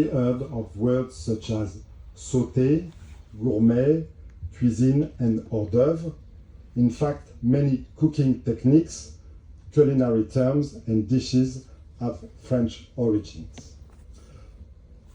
Heard of words such as sauté, gourmet, cuisine, and hors d'oeuvre. In fact, many cooking techniques, culinary terms, and dishes have French origins.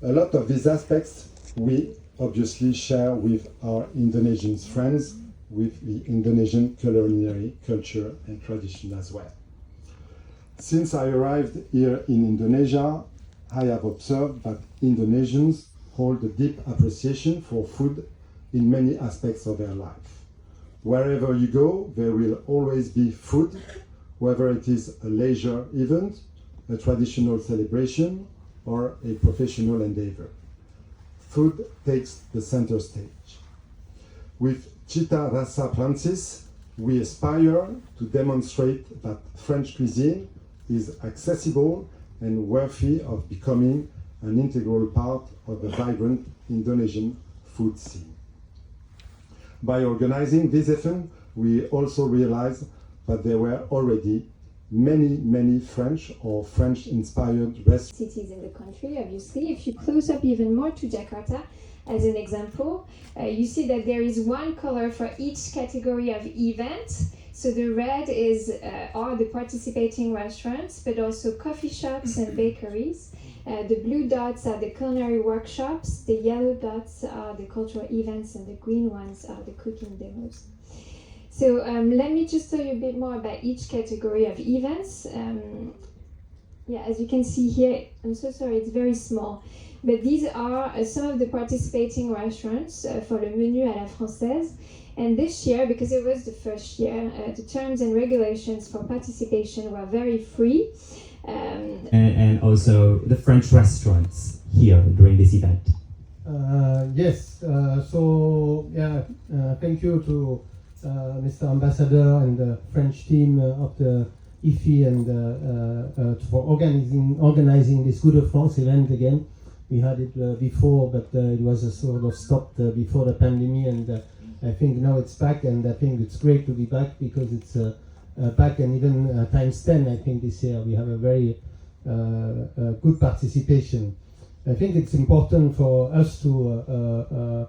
A lot of these aspects we obviously share with our Indonesian friends, with the Indonesian culinary culture and tradition as well. Since I arrived here in Indonesia, I have observed that Indonesians hold a deep appreciation for food in many aspects of their life. Wherever you go, there will always be food, whether it is a leisure event, a traditional celebration, or a professional endeavor. Food takes the center stage. With Cerita Rasa Perancis, we aspire to demonstrate that French cuisine is accessible and worthy of becoming an integral part of the vibrant Indonesian food scene. By organizing this event, we also realized that there were already many French or French-inspired restaurants. Cities in the country, obviously. If you close up even more to Jakarta, as an example, you see that there is one color for each category of event. So the red are the participating restaurants, but also coffee shops and bakeries. The blue dots are the culinary workshops, the yellow dots are the cultural events, and the green ones are the cooking demos. So let me just tell you a bit more about each category of events. As you can see here, I'm so sorry, it's very small. But these are some of the participating restaurants for le menu à la française. And this year, because it was the first year, the terms and regulations for participation were very free. And also the French restaurants here during this event. Yes, thank you to Mr. Ambassador and the French team of the IFI and for organizing this Good of France event again. We had it before, but it was sort of stopped before the pandemic, and I think now it's back, and I think it's great to be back because it's back, and even times 10, I think this year we have a very good participation. I think it's important for us to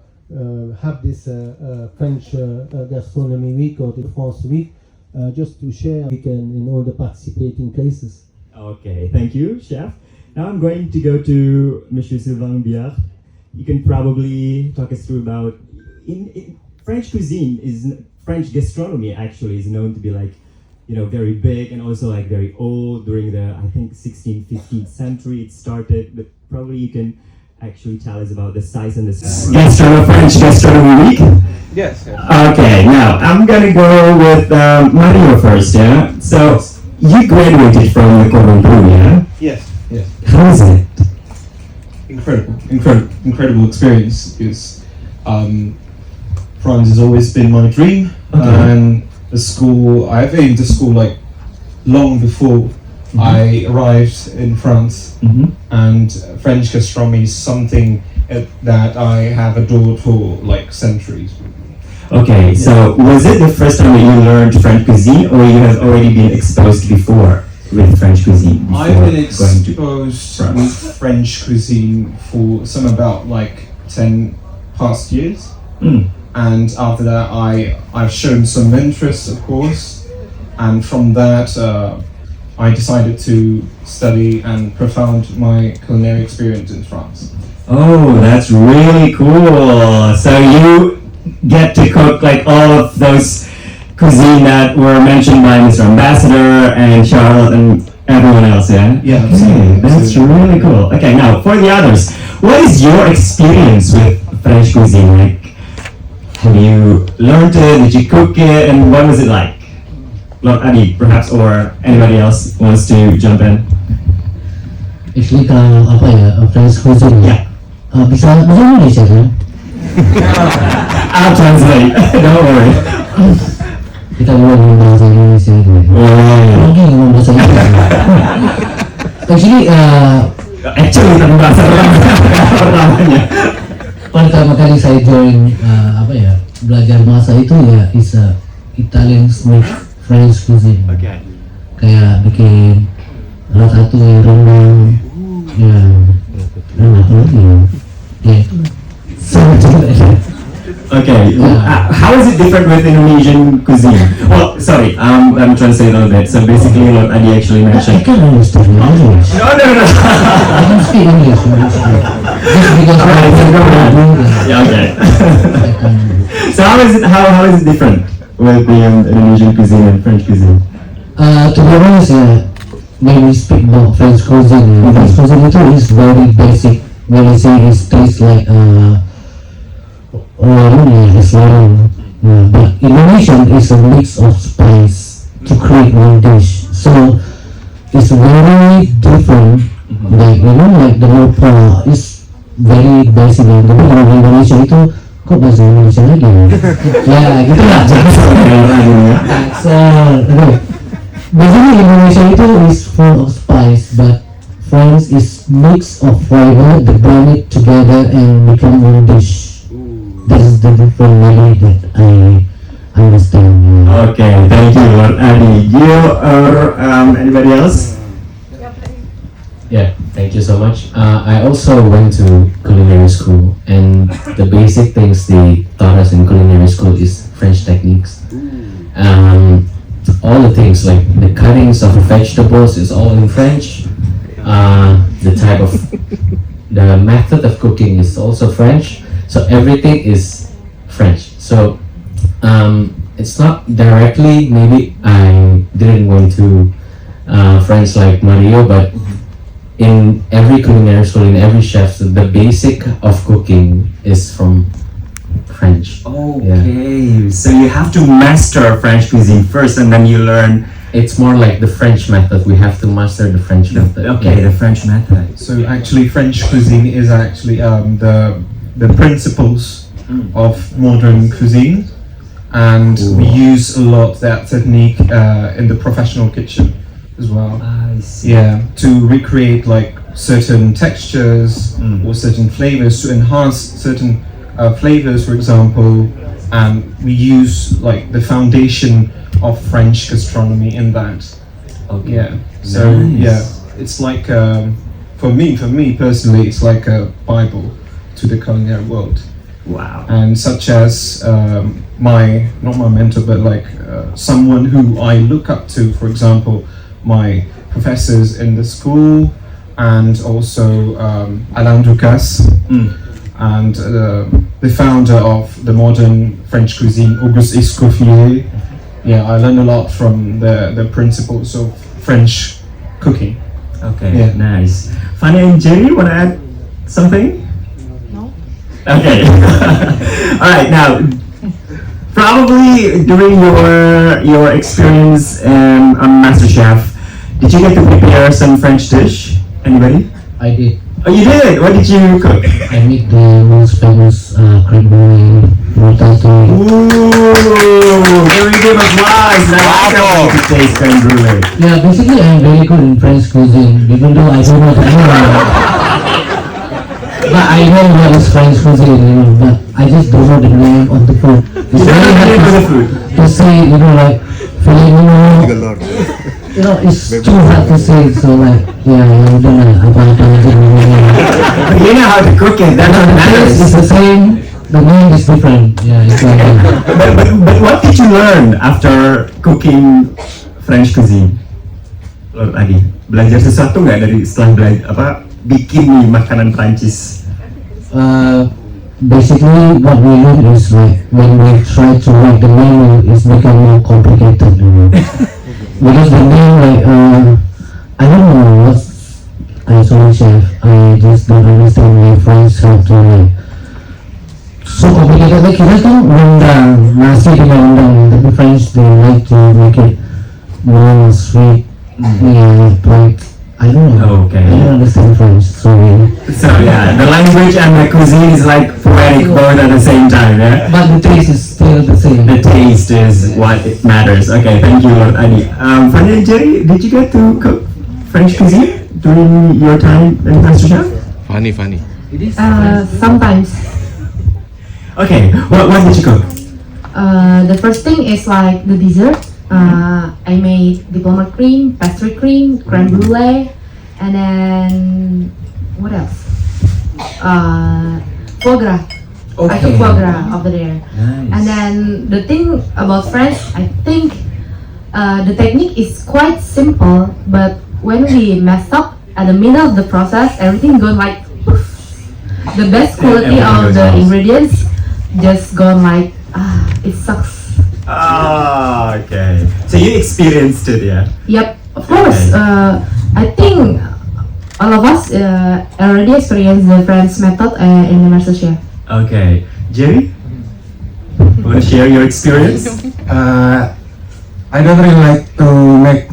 have this French Gastronomy Week or the France Week, just to share in all the participating places. Okay, thank you, Chef. Now I'm going to go to Monsieur Sylvain Biard. You can probably talk us through about in French cuisine French gastronomy actually is known to be very big and also very old. During the, I think, 16th, 15th century it started, but probably you can actually tell us about the size and the French Gastronomy Week? Yes. Okay, now I'm gonna go with Mario first, yeah? So, you graduated from the Cordon Bleu, yeah? Yes. How is it? Incredible experience, because France has always been my dream, and I've aimed to school long before I arrived in France, and French gastronomy is something that I have adored for centuries. Okay, so was it the first time that you learned French cuisine, or you have already been exposed before with French cuisine? I've been exposed with French cuisine for about 10 past years. And after that I've shown some interest, of course, and from that I decided to study and profound my culinary experience in France. Oh, that's really cool. So you get to cook all of those cuisine that were mentioned by Mr. Ambassador and Charlotte and everyone else, yeah? Yeah, okay, that's really cool. Okay, now for the others, what is your experience with French cuisine? Have you learned it? Did you cook it? And what was it like? Adi, perhaps, or anybody else wants to jump in? Actually, kalau French cuisine bisa Indonesia kan? I'll translate. Don't worry. Kita ngomong bahasa Indonesia itu. Rugi ngomong bahasa Indonesia. Actually, tentang bahasa pertamanya. Pertama kali saya join belajar masak itu is Italian French cuisine. Kayak bikin salah satu rendang, enak lagi. Ya, something like that. Okay, how is it different with Indonesian cuisine? Well, sorry, I'm translating a little bit. So basically, what Adi actually I mentioned. can understand English. No. I can speak English. Just because I don't know. Yeah, okay. I can. So how is it different with the Indonesian cuisine and French cuisine? To be honest, when we speak about French cuisine, French cuisine itu is very basic. When I say it tastes like restaurant, but Indonesian is a mix of spice to create one dish. So it's very different. Like like the lupa is very basic. Tapi kalau di Indonesia itu kok bahasa Indonesia lagi? Ya gitu lah. So basically Indonesia itu is full of spice, but France is mix of flavor, they blend it together and become one dish. That is the different way that I understand. Okay, thank you, Lord Adi. You or anybody else? Yeah, thank you so much. I also went to culinary school, and the basic things they taught us in culinary school is French techniques. All the things like the cuttings of vegetables is all in French. The method of cooking is also French. So everything is French. So it's not directly, maybe I didn't went to France like Mario, but in every culinary school, in every chef, the basic of cooking is from French. Okay, so you have to master French cuisine first, and then you learn. It's more like the French method. We have to master the French method. Okay, the French method. So actually, French cuisine is actually the principles of modern cuisine, and we use a lot that technique in the professional kitchen as well. I see. Yeah, to recreate like certain textures or certain flavors, to enhance certain flavors, for example, and we use like the foundation of French gastronomy in that. Okay. Yeah. So Nice. yeah, it's like for me personally, it's like a Bible to the culinary world. Wow. And such as not my mentor, but like someone who I look up to, for example, my professors in the school, and also Alain Ducasse, and the founder of the modern French cuisine, Auguste Escoffier. Yeah, I learned a lot from the principles of French cooking. Okay, Yeah. nice. Fanny and Jerry, want to add something? No. Okay. All right. Now, probably during your experience on MasterChef, did you get to prepare some French dish? Anybody? I did. Oh, you did. What did you cook? I made the most famous creme brulee, ratatouille. Ooh, very good applause. Now I can't wait to taste creme brulee. Yeah, basically I'm very good in French cuisine, even though I don't know the name. But I know what is French cuisine, but I just don't know the name of the food. It's very hard to say, like, filet mignon. It's too hard to say, so like, yeah, I don't know about But you know how to cook it. That's what the taste is matters. the same, the name is different. Yeah, it's like But what did you learn after cooking French cuisine? Lord Adi, belajar sesuatu nggak dari setelah belajar bikin nih makanan Prancis? Basically what we learn is like when we try to write the menu, it's become more complicated. Because the name, like, I don't know what's sorry chef, I just don't understand why French have to like so complicated. Like kita kan rendang, nasi dengan rendang, tapi French they like to make it more sweet. Yeah, like I don't know. Okay. I don't understand French, sorry. So yeah, the language and the cuisine is like poetic both at the same time, yeah? But the taste is still the same. The taste is what it matters. Okay, thank you, Lord Adi. Fanny and Jerry, did you get to cook French cuisine during your time in MasterChef? Funny. Sometimes. Okay, what did you cook? The first thing is like the dessert. I made diplomat cream, pastry cream, creme brulee, and then what else? foie gras. I took Okay. foie gras over there. Nice. And then the thing about French, I think the technique is quite simple, but when we mess up at the middle of the process, everything goes like poof. The best quality Everything of goes the wrong. ingredients just gone like it sucks. Ah, okay. So you experienced it, yeah? Yep, of course. Okay. I think all of us already experienced the French method in the MasterChef. Okay. Jerry? Want to share your experience? I don't really like to make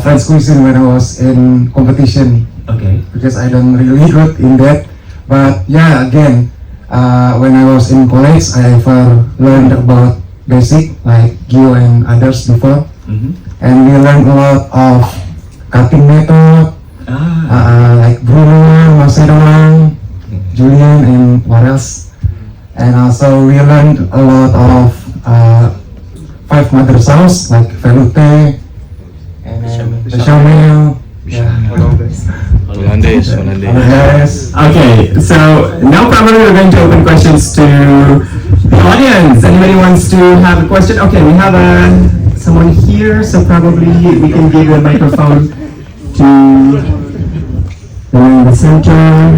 French cuisine when I was in competition Okay. because I don't really good in that. But yeah, again, when I was in college, I ever learned about basic like Gio and others before, Mm-hmm. and we learned a lot of cutting method, like Bruno, Macedon, Julian, and what else? And also we learned a lot of five mother sauce like velouté and then bechamel. Yeah, all of this. Hollandaise. Yes. Okay, so now probably we're going to open questions to the audience. Anybody wants to have a question? Okay, we have someone here, so probably we can give the microphone to the one in the center.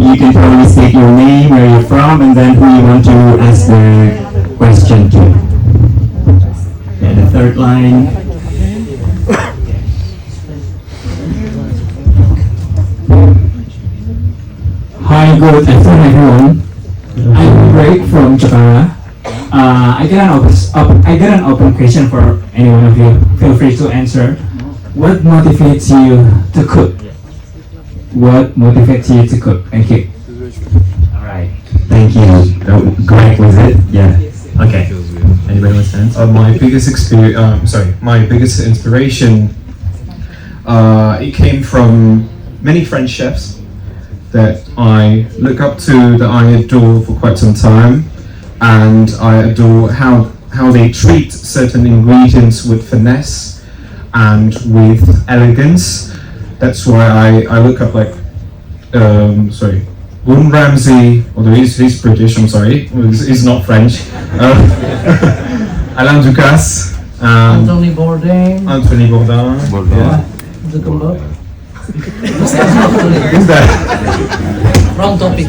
You can probably state your name, where you're from, and then who you want to ask the question to. Yeah, the third line. Hi, good afternoon, everyone. I'm Greg from Jakarta. I got an open question for any one of you. Feel free to answer. What motivates you to cook? What motivates you to cook? Thank you. All right. Thank you. Greg, was it? Yeah. Okay. Anybody wants to answer? My biggest my biggest inspiration, it came from many French chefs that I look up to, that I adore for quite some time, and I adore how they treat certain ingredients with finesse and with elegance. That's why I look up like, Gordon Ramsay, although he's British, I'm sorry, he's not French. Alain Ducasse, Anthony Bourdain, Anthony Bourdain. Yeah. Zuckerberg. Who's that? Wrong topic.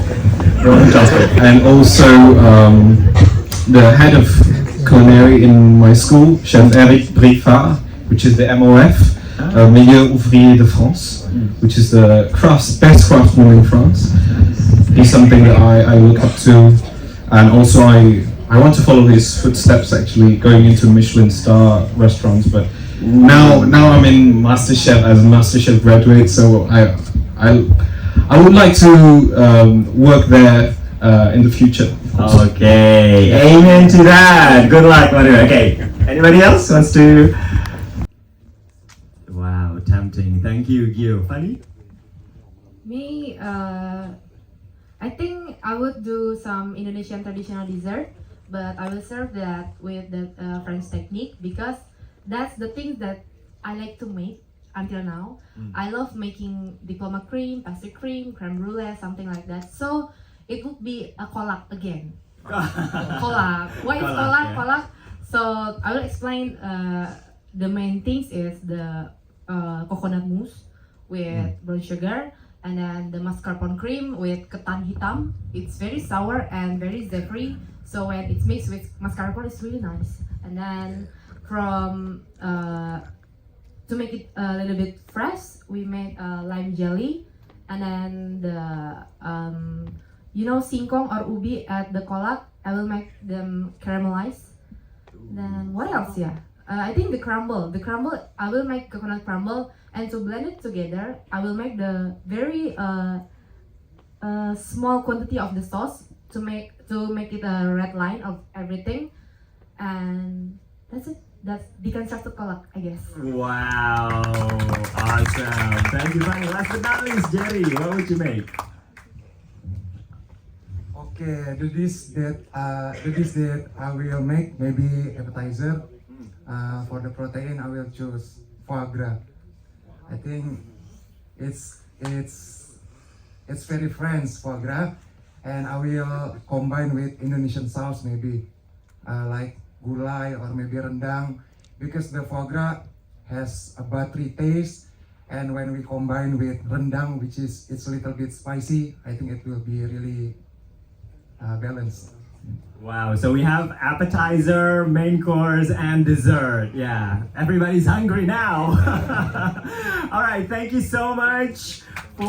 Wrong topic. And also the head of culinary in my school, Chef Eric Briffard, which is the MOF, Meilleur Ouvrier de France, which is the best craftsman in France. He's something that I look up to, and also I want to follow his footsteps, actually going into Michelin star restaurants. But now I'm in MasterChef as a MasterChef graduate, so I would like to work there in the future. Okay, amen to that. Good luck, Manu. Okay, anybody else wants to? Wow, tempting. Thank you, Gio. Funny? Me, I think I would do some Indonesian traditional dessert, but I will serve that with the French technique because that's the things that I like to make until now. I love making diploma cream, pastry cream, creme brulee, something like that. So it would be a collab again. Collab. Why is collab? Yeah. Collab. So I will explain. The main things is the coconut mousse with brown sugar, and then the mascarpone cream with ketan hitam. It's very sour and very savory. So when it's mixed with mascarpone, it's really nice. And then from to make it a little bit fresh, we made lime jelly, and then the singkong or ubi at the collab. I will make them caramelized. Then what else? Yeah, I think the crumble. The crumble, I will make coconut crumble, and to blend it together, I will make the very small quantity of the sauce to make it a red line of everything, and that's it. That's deconstructed collab, I guess. Wow, awesome. Thank you, Fanny. Last but not least, Jerry, what would you make? Okay, the dish that I will make, maybe appetizer. For the protein, I will choose foie gras. I think it's it's very French foie gras, and I will combine with Indonesian sauce maybe, like gulai or maybe rendang, because the foie gras has a buttery taste, and when we combine with rendang, which is it's a little bit spicy, I think it will be really balanced. Wow, so we have appetizer, main course, and dessert. Yeah, everybody's hungry now. All right, thank you so much for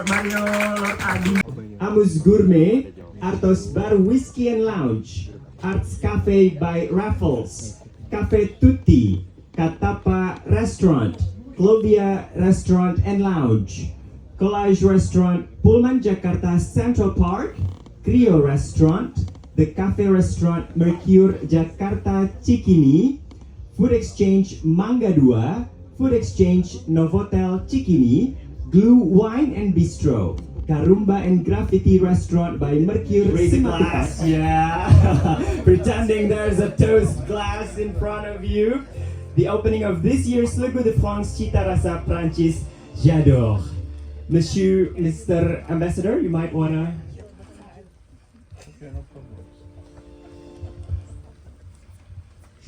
Mario, Lord Adi. Amus Gourmet, Artos Bar Whiskey and Lounge, Arts Cafe by Raffles, Cafe Tutti, Katapa Restaurant, Clovia Restaurant and Lounge, Collage Restaurant, Pullman Jakarta Central Park, Crio Restaurant, The Cafe Restaurant Mercure Jakarta Cikini, Food Exchange Mangga 2, Food Exchange Novotel Cikini, Glue Wine and Bistro, Karumba and Graffiti Restaurant by Mercure Simatupang. Yeah, pretending there's a toast glass in front of you. The opening of this year's Le Goût de France Cita Rasa Perancis J'adore. Mr. Ambassador, you might wanna.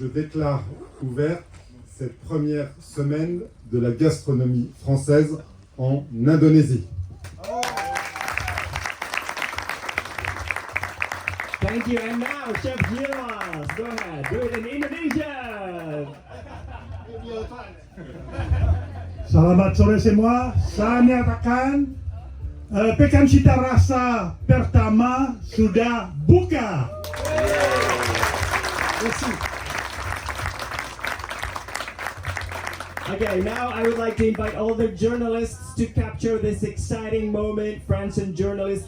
Je déclare ouverte cette première semaine de la gastronomie française en Indonésie. Thank you, and now Chef Yilmaz, go ahead, do it in Indonesian. Selamat sore semua, saya nyatakan pekan cita rasa pertama sudah buka. Okay, now I would like to invite all the journalists to capture this exciting moment. Friends and journalists.